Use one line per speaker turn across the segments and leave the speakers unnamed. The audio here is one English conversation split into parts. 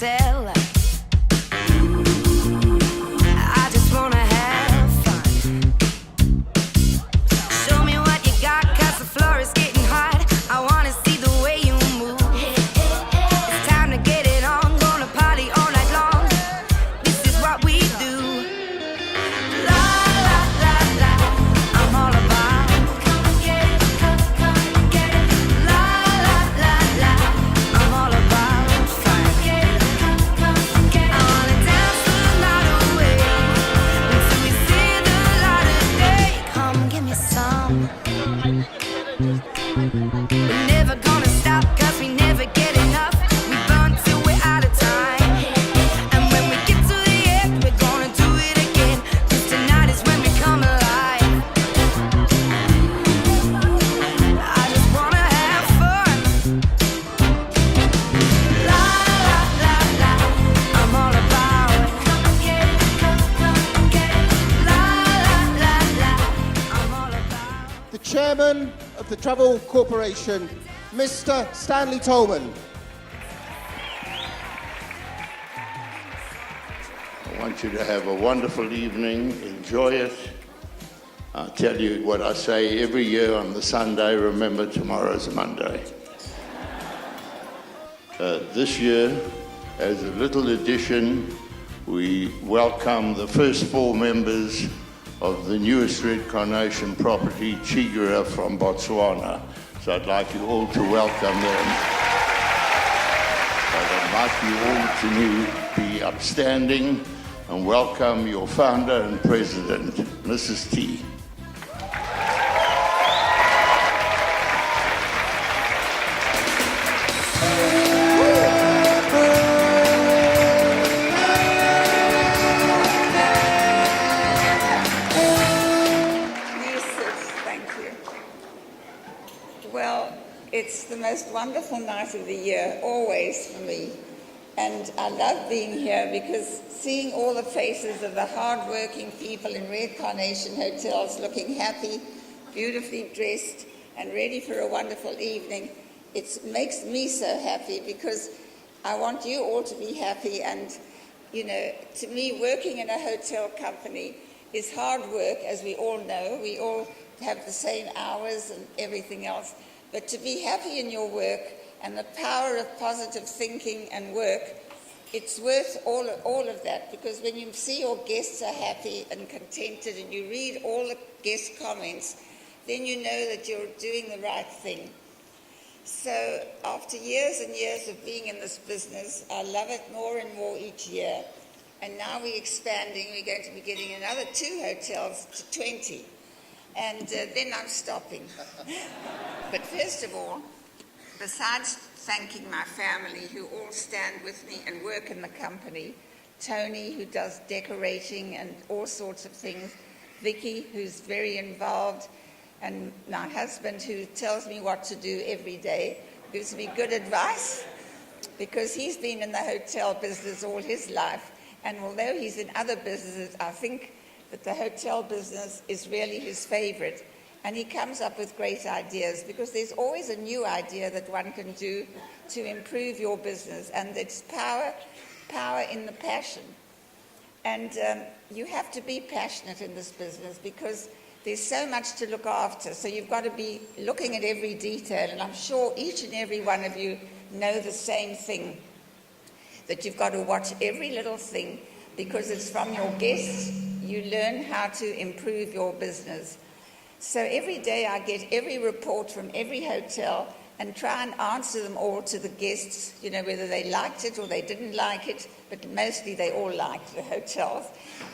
hotel. I just wanna have fun. Show me what you got, 'cause the floor is getting hot. I wanna see the way you move. It's time to get it on, gonna party all night long. This is what we do. La la la la, I'm all about. Come get it, come get it. La la la la, I'm all about fun. Get it, come get it. I wanna dance the night away until we see the light of day. Come give me some. We're never gonna stop, 'cause we never get enough. We burn till we're out of time. And when we get to the end, we're gonna do it again. 'Cause tonight is when we come alive. I just wanna have fun. La la la la, I'm all about. Come get it, come get it. La la la la, I'm all about.
The Chairman of the Travel Corporation, Mr. Stanley Tolman.
I want you to have a wonderful evening, enjoy it. I'll tell you what I say every year on the Sunday, remember tomorrow's Monday. This year, as a little addition, we welcome the first 4 members of the newest Red Carnation property, Chigira from Botswana. So I'd like you all to welcome them. I'd like you all to be upstanding and welcome your founder and president, Mrs. T.
Yusuf, thank you. Well, it's the most wonderful night of the year, always for me. And I love being here because seeing all the faces of the hard-working people in Red Carnation hotels looking happy, beautifully dressed, and ready for a wonderful evening, it makes me so happy because I want you all to be happy. And, you know, to me, working in a hotel company is hard work, as we all know. We all have the same hours and everything else. But to be happy in your work and the power of positive thinking and work, it's worth all of that, because when you see your guests are happy and contented and you read all the guest comments, then you know that you're doing the right thing. So after years and years of being in this business, I love it more and more each year. And now we're expanding. We're going to be getting another 2 hotels to 20. And then I'm stopping. But first of all, besides thanking my family who all stand with me and work in the company, Tony, who does decorating and all sorts of things, Vicky, who's very involved, and my husband, who tells me what to do every day, gives me good advice, because he's been in the hotel business all his life. And although he's in other businesses, I think that the hotel business is really his favorite. And he comes up with great ideas, because there's always a new idea that one can do to improve your business. And it's power in the passion. And you have to be passionate in this business, because there's so much to look after. So you've got to be looking at every detail. And I'm sure each and every one of you know the same thing, that you've got to watch every little thing, because it's from your guests you learn how to improve your business. So every day I get every report from every hotel and try and answer them all to the guests, you know, whether they liked it or they didn't like it, but mostly they all liked the hotels.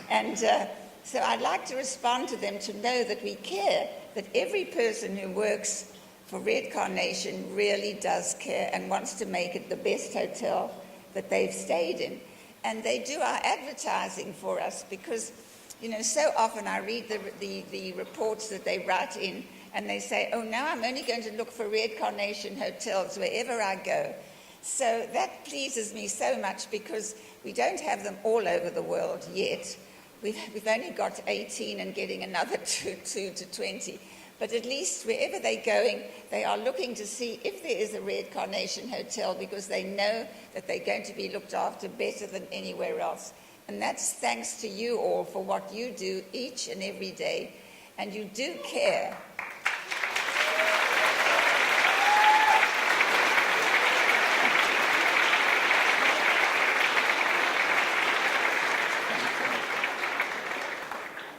And so I'd like to respond to them, to know that we care, that every person who works for Red Carnation really does care and wants to make it the best hotel that they've stayed in. And they do our advertising for us, because, you know, so often I read the reports that they write in, and they say, oh, now I'm only going to look for Red Carnation hotels wherever I go. So that pleases me so much, because we don't have them all over the world yet. We've only got 18 and getting another 2 to 20. But at least wherever they're going, they are looking to see if there is a Red Carnation hotel, because they know that they're going to be looked after better than anywhere else. And that's thanks to you all for what you do each and every day. And you do care.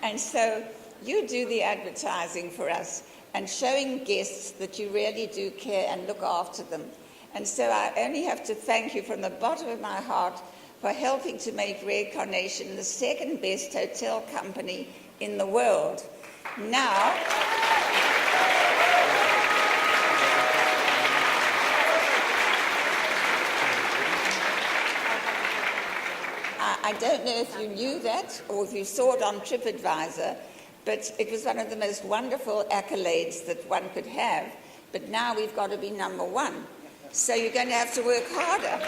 And so you do the advertising for us and showing guests that you really do care and look after them. And so I only have to thank you from the bottom of my heart for helping to make Red Carnation the second best hotel company in the world. Now, I don't know if you knew that or if you saw it on TripAdvisor, but it was one of the most wonderful accolades that one could have. But now we've got to be number one. So you're going to have to work harder.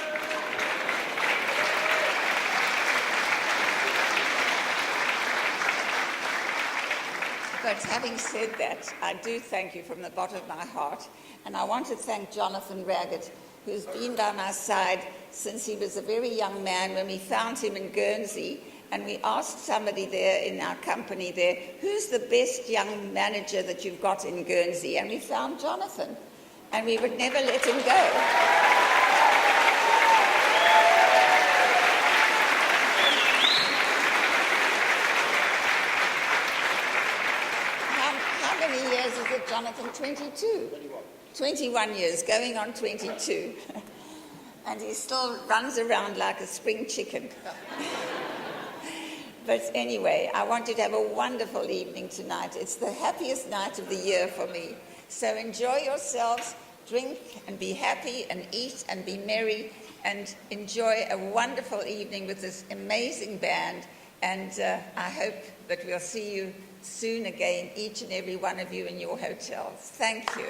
But having said that, I do thank you from the bottom of my heart. And I want to thank Jonathan Raggett, who's been by my side since he was a very young man when we found him in Guernsey. And we asked somebody there in our company there, who's the best young manager that you've got in Guernsey? And we found Jonathan. And we would never let him go. How many years is it, Jonathan? 22? 21 years, going on 22. And he still runs around like a spring chicken. But anyway, I want you to have a wonderful evening tonight. It's the happiest night of the year for me. So enjoy yourselves, drink and be happy and eat and be merry and enjoy a wonderful evening with this amazing band. And I hope that we'll see you soon again, each and every one of you in your hotels. Thank you.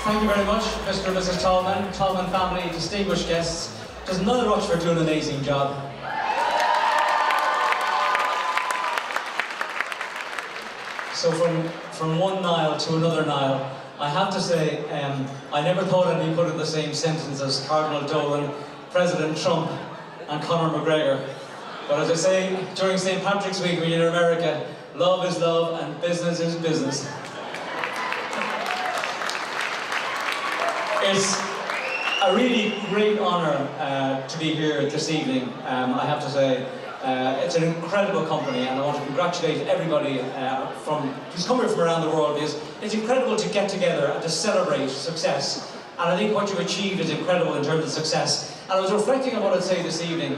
Thank you very much, Mr. and Mrs. Tallman, Tallman family, distinguished guests. There's another rush for doing an amazing job. So from one Nile to another Nile, I have to say, I never thought I'd be put in the same sentence as Cardinal Dolan, President Trump, and Conor McGregor. But as I say, during St. Patrick's Week when you're in America, love is love and business is business. It's a really great honour to be here this evening. I have to say, it's an incredible company, and I want to congratulate everybody who's come here from around the world, because it's incredible to get together and to celebrate success. And I think what you've achieved is incredible in terms of success. And I was reflecting on what I'd say this evening.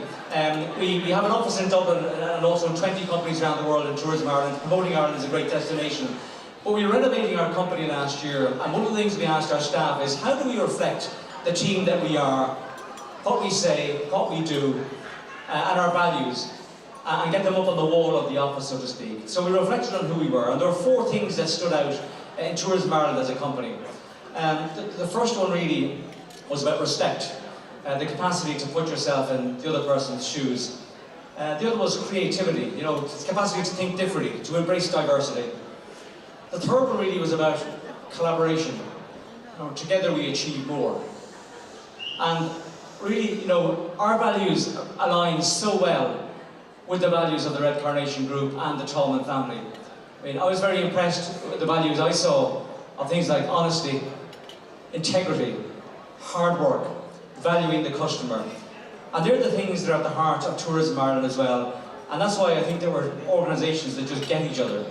We have an office in Dublin and also in 20 companies around the world in Tourism Ireland, promoting Ireland as a great destination. But we were renovating our company last year, and one of the things we asked our staff is, how do we reflect the team that we are, what we say, what we do, and our values, and get them up on the wall of the office, so to speak. So we reflected on who we were, and there were 4 things that stood out in Tourism Ireland as a company. The first one really was about respect, the capacity to put yourself in the other person's shoes. The other was creativity, you know, capacity to think differently, to embrace diversity. The third one really was about collaboration. You know, together we achieve more. And really, you know, our values align so well with the values of the Red Carnation Group and the Tallman family. I mean, I was very impressed with the values I saw of things like honesty, integrity, hard work, valuing the customer. And they're the things that are at the heart of Tourism Ireland as well. And that's why I think there were organisations that just get each other.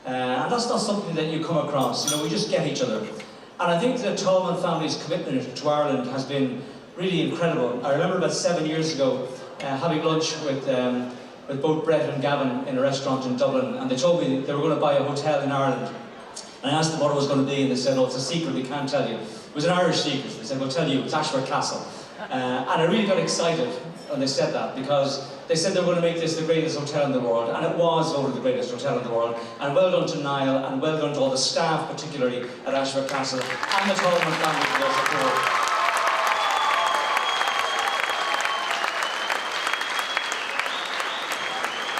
And that's not something that you come across, you know, we just get each other. And I think the Tallman family's commitment to Ireland has been really incredible. I remember about 7 years ago having lunch with both Brett and Gavin in a restaurant in Dublin, and they told me they were going to buy a hotel in Ireland. And I asked them what it was going to be, and they said, oh, it's a secret, we can't tell you. It was an Irish secret. They said, we'll tell you, it's Ashford Castle. And I really got excited when they said that, because they said they were going to make this the greatest hotel in the world, and it was voted the greatest hotel in the world. And well done to Niall, and well done to all the staff, particularly at Ashford Castle, and the Tallman family for their support.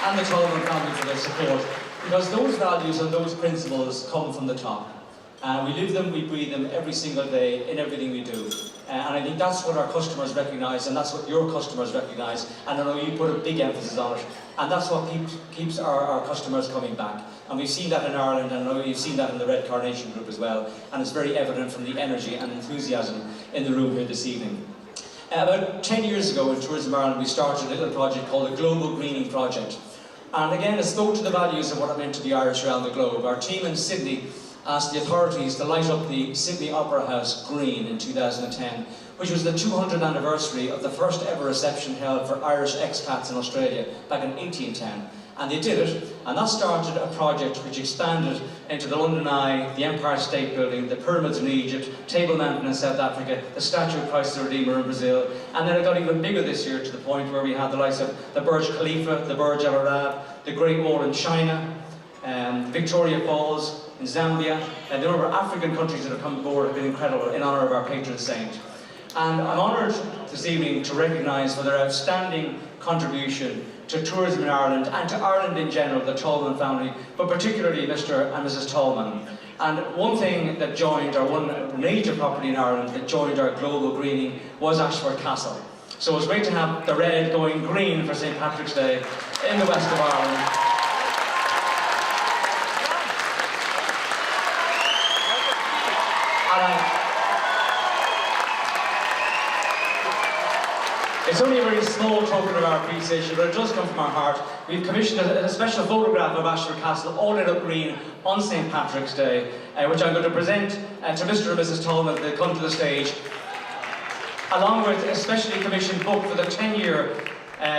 And the Tallman family for their support, because those values and those principles come from the top. We live them, we breathe them every single day in everything we do. And I think that's what our customers recognise, and that's what your customers recognise, and I know you put a big emphasis on it, and that's what keeps our customers coming back. And we've seen that in Ireland, and I know you've seen that in the Red Carnation Group as well, and it's very evident from the energy and enthusiasm in the room here this evening. About 10 years ago in Tourism Ireland, we started a little project called the Global Greening Project. And again, it spoke to the values of what it meant to be Irish around the globe. Our team in Sydney asked the authorities to light up the Sydney Opera House green in 2010, which was the 200th anniversary of the first ever reception held for Irish expats in Australia back in 1810. And they did it, and that started a project which expanded into the London Eye, the Empire State Building, the pyramids in Egypt, Table Mountain in South Africa, the statue of Christ the Redeemer in Brazil, and then it got even bigger this year to the point where we had the likes of the Burj Khalifa, the Burj Al Arab, the Great Wall in China, Victoria Falls in Zambia, and the number of African countries that have come aboard have been incredible in honour of our patron saint. And I'm honoured this evening to recognise for their outstanding contribution to tourism in Ireland and to Ireland in general, the Tallman family, but particularly Mr. and Mrs. Tallman. And one thing that joined, or one major property in Ireland that joined our global greening was Ashford Castle. So it's great to have the red going green for St. Patrick's Day in the west of Ireland. It's only a very small token of our appreciation, but it does come from our heart. We've commissioned a special photograph of Ashford Castle, all lit up green, on St. Patrick's Day, which I'm going to present to Mr. and Mrs. Tallman as they come to the stage, along with a specially commissioned book for the 10-year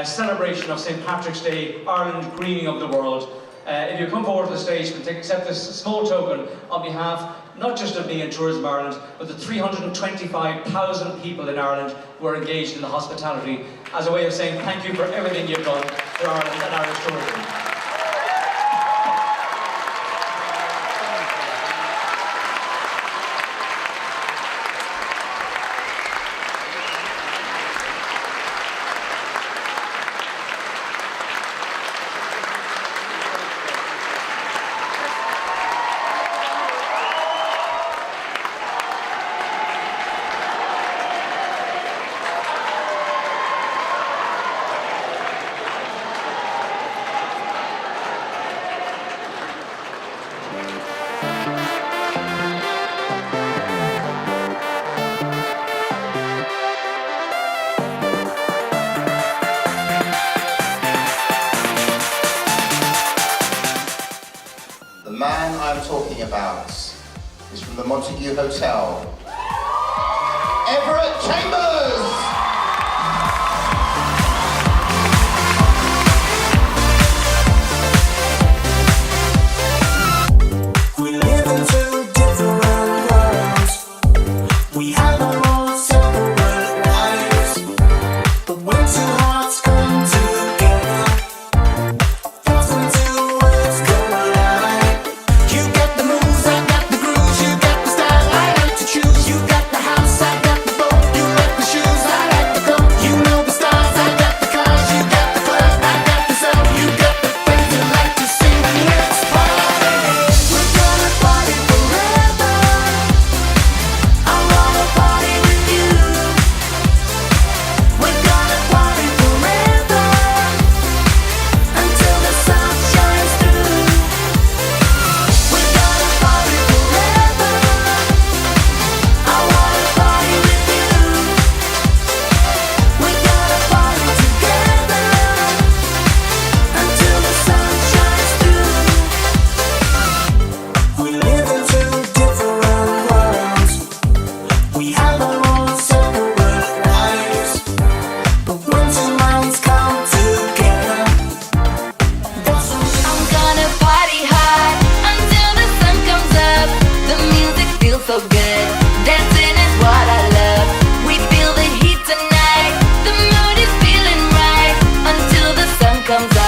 celebration of St. Patrick's Day, Ireland Greening of the World. If you come forward to the stage and accept this small token on behalf not just of me and Tourism Ireland, but the 325,000 people in Ireland who are engaged in the hospitality, as a way of saying thank you for everything you've done for Ireland and Irish tourism.
The man I'm talking about is from the Montague Hotel, Everett Chambers!
You got the moves, I got the
comes